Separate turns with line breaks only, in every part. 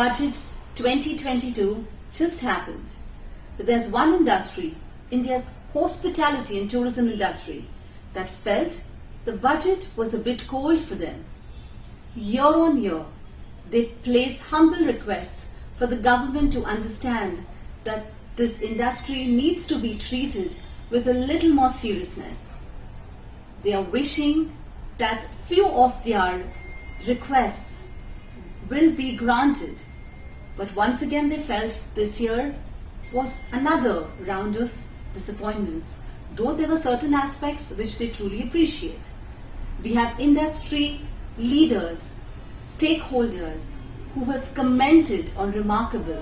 Budget 2022 just happened. But there's one industry, India's hospitality and tourism industry, that felt the budget was a bit cold for them. Year on year, they place humble requests for the government to understand that this industry needs to be treated with a little more seriousness. They are wishing that few of their requests will be granted. But once again they felt this year was another round of disappointments, though there were certain aspects which they truly appreciate. We have industry leaders, stakeholders who have commented on Reemarkabl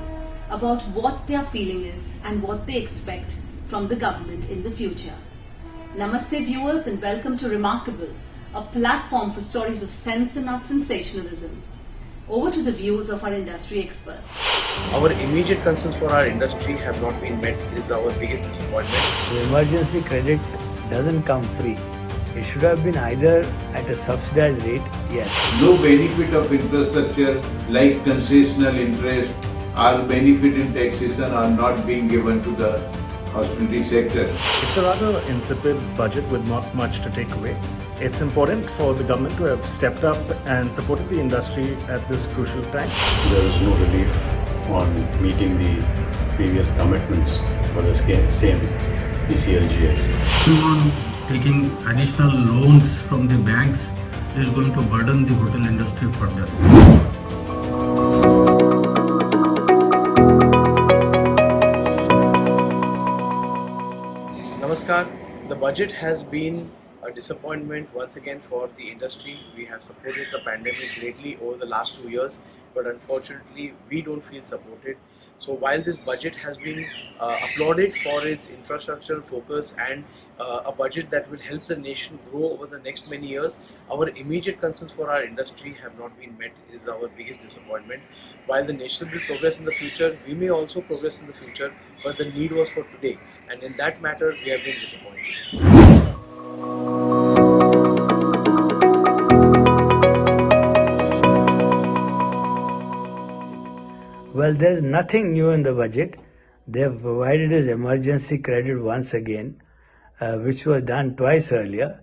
about what their feeling is and what they expect from the government in the future. Namaste viewers and welcome to Reemarkabl, a platform for stories of sense and not sensationalism. Over to the views of our industry experts.
Our immediate concerns for our industry have not been met is our biggest disappointment.
The emergency credit doesn't come free. It should have been either at a subsidized rate, yes.
No benefit of infrastructure like concessional interest or benefit in taxation are not being given to the hospitality sector.
It's a rather insipid budget with not much to take away. It's important for the government to have stepped up and supported the industry at this crucial time.
There is no relief on meeting the previous commitments for the same ECLGS.
Taking additional loans from the banks is going to burden the hotel industry further.
Namaskar. The budget has been a disappointment once again for the industry. We have supported the pandemic greatly over the last 2 years, but unfortunately we don't feel supported. So while this budget has been applauded for its infrastructural focus and a budget that will help the nation grow over the next many years, our immediate concerns for our industry have not been met is our biggest disappointment. While the nation will progress in the future, we may also progress in the future, but the need was for today, and in that matter we have been disappointed.
Well, there's nothing new in the budget. They have provided us emergency credit once again, which was done twice earlier.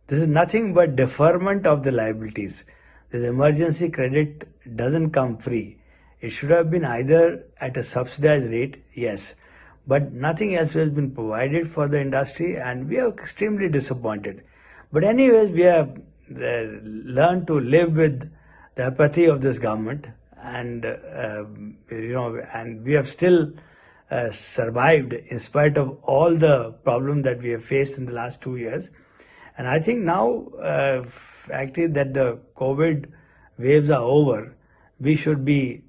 This is nothing but deferment of the liabilities. This emergency credit doesn't come free. It should have been either at a subsidized rate, yes, but nothing else has been provided for the industry, and we are extremely disappointed. But anyways, we have learned to live with the apathy of this government, and and we have still survived in spite of all the problems that we have faced in the last 2 years. And I think now, actually, that the COVID waves are over, we should be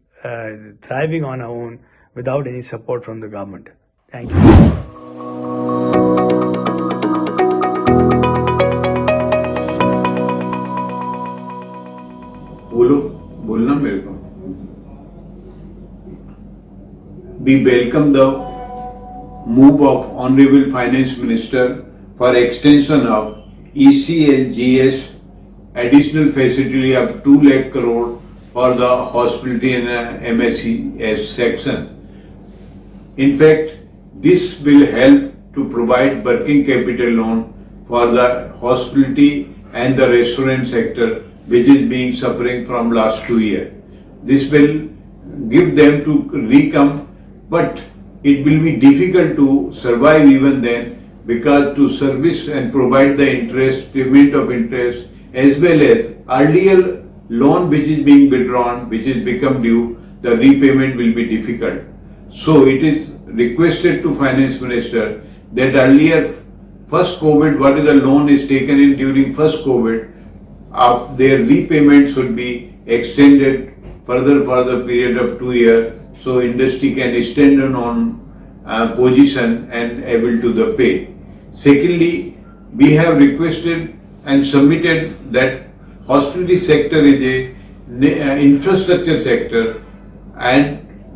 thriving on our own without any support from the government. Thank you.
बोलना मेरे को. We welcome the move of Honorable Finance Minister for extension of ECLGS additional facility of 2 lakh crore for the hospitality and MSES section. In fact, this will help to provide working capital loan for the hospitality and the restaurant sector, which is being suffering from last 2 years. This will give them to recome, but it will be difficult to survive even then, because to service and provide the interest, payment of interest, as well as earlier loan which is being withdrawn, which is become due, the repayment will be difficult. So it is requested to Finance Minister that earlier first COVID, what is the loan is taken in during first COVID, their repayment should be extended further for the period of 2 years, so industry can stand on position and able to the pay. Secondly, we have requested and submitted that hospitality sector is a infrastructure sector,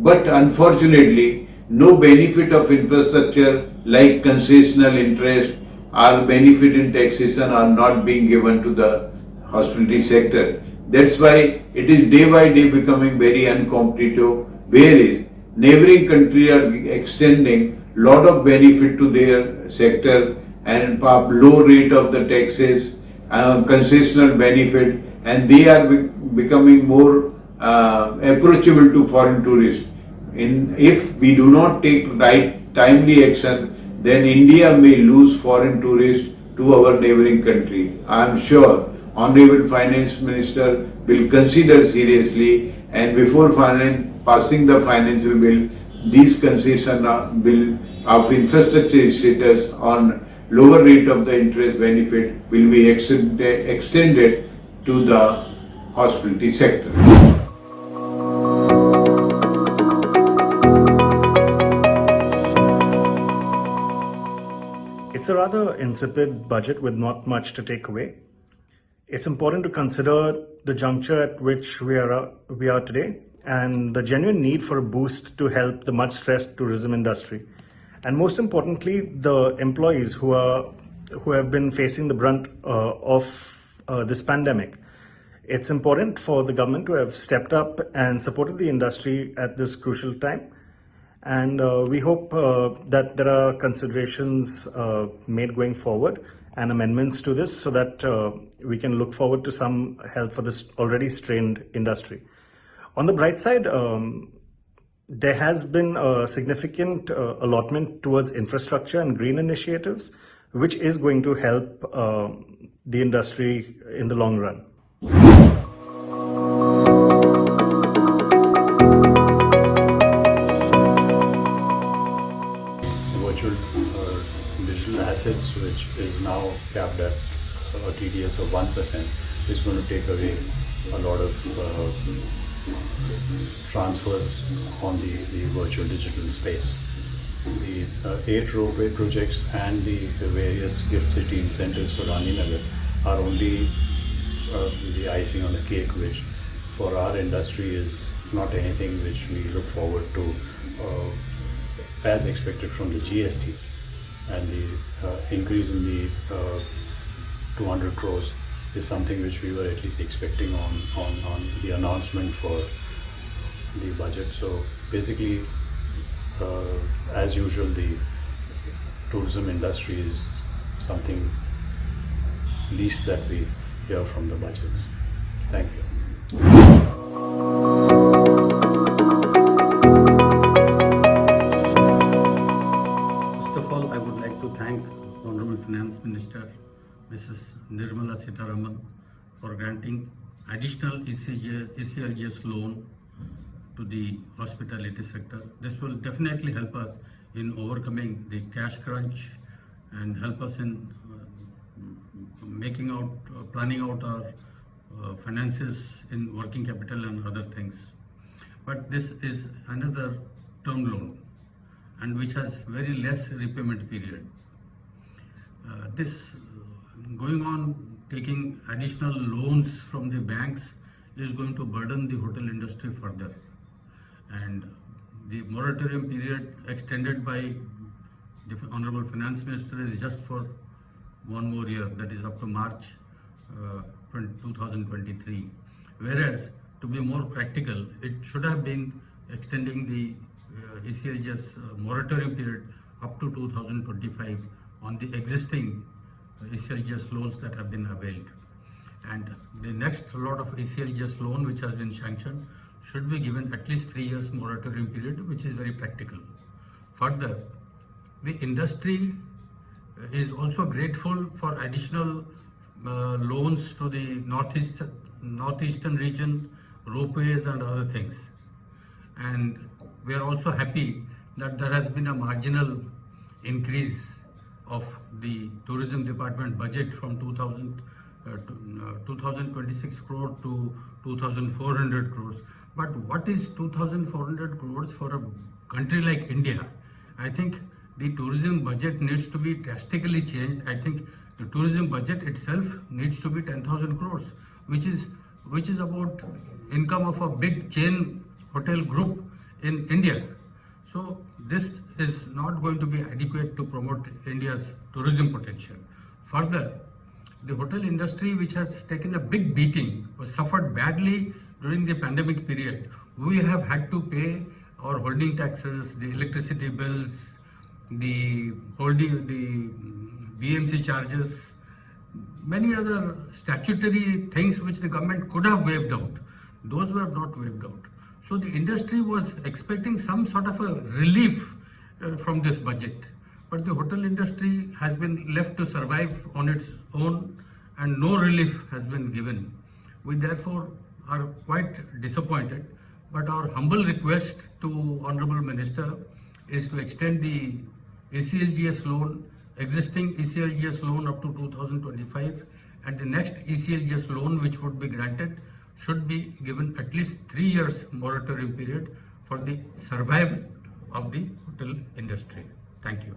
but unfortunately no benefit of infrastructure like concessional interest or benefit in taxation are not being given to the hospitality sector. That's why it is day by day becoming very uncompetitive, whereas neighboring countries are extending lot of benefit to their sector and low rate of the taxes, concessional benefit, and they are becoming more approachable to foreign tourists. If we do not take right timely action, then India may lose foreign tourists to our neighboring country. I am sure Honorable Finance Minister will consider seriously, and before passing the financial bill, these concession bill of infrastructure status on lower rate of the interest benefit will be extended to the hospitality sector.
It's a rather insipid budget with not much to take away. It's important to consider the juncture at which we are today and the genuine need for a boost to help the much stressed tourism industry. And most importantly, the employees who have been facing the brunt of this pandemic. It's important for the government to have stepped up and supported the industry at this crucial time. And we hope that there are considerations made going forward and amendments to this so that we can look forward to some help for this already strained industry. On the bright side, there has been a significant allotment towards infrastructure and green initiatives, which is going to help the industry in the long run.
Virtual digital assets, which is now capped at a TDS of 1%, is going to take away a lot of transfers on the virtual digital space. The 8 ropeway projects and the various gift city incentives for Rani are only the icing on the cake, which for our industry is not anything which we look forward to as expected from the GSTs. And the increase in the 200 crores is something which we were at least expecting on the announcement for the budget. So basically, as usual, the tourism industry is something least that we hear from the budgets. Thank you.
First of all, I would like to thank Honorable Finance Minister Mrs. Nirmala Sitharaman for granting additional ECLGS loan to the hospitality sector. This will definitely help us in overcoming the cash crunch and help us in planning out our finances in working capital and other things. But this is another term loan and which has very less repayment period. This going on taking additional loans from the banks is going to burden the hotel industry further. And the moratorium period extended by the Honorable Finance Minister is just for one more year, that is up to March 2023. Whereas, to be more practical, it should have been extending the ECLGS moratorium period up to 2025 on the existing ECLGS loans that have been availed. And the next lot of ECLGS loan which has been sanctioned should be given at least 3 years moratorium period, which is very practical. Further, the industry is also grateful for additional loans to the northeastern region, ropeways and other things. And we are also happy that there has been a marginal increase of the tourism department budget from 2026 crore to 2,400 crores. But what is 2,400 crores for a country like India? I think the tourism budget needs to be drastically changed. I think the tourism budget itself needs to be 10,000 crores, which is about income of a big chain hotel group in India. So this is not going to be adequate to promote India's tourism potential. Further, The hotel industry, which has taken a big beating, was suffered badly during the pandemic period. We have had to pay our holding taxes, the electricity bills, the BMC charges, many other statutory things which the government could have waived out. Those were not waived out. So the industry was expecting some sort of a relief from this budget. But the hotel industry has been left to survive on its own and no relief has been given. We therefore are quite disappointed. But our humble request to Honorable Minister is to extend the ECLGS loan, existing ECLGS loan up to 2025, and the next ECLGS loan which would be granted should be given at least 3 years moratorium period for the survival of the hotel industry. Thank you.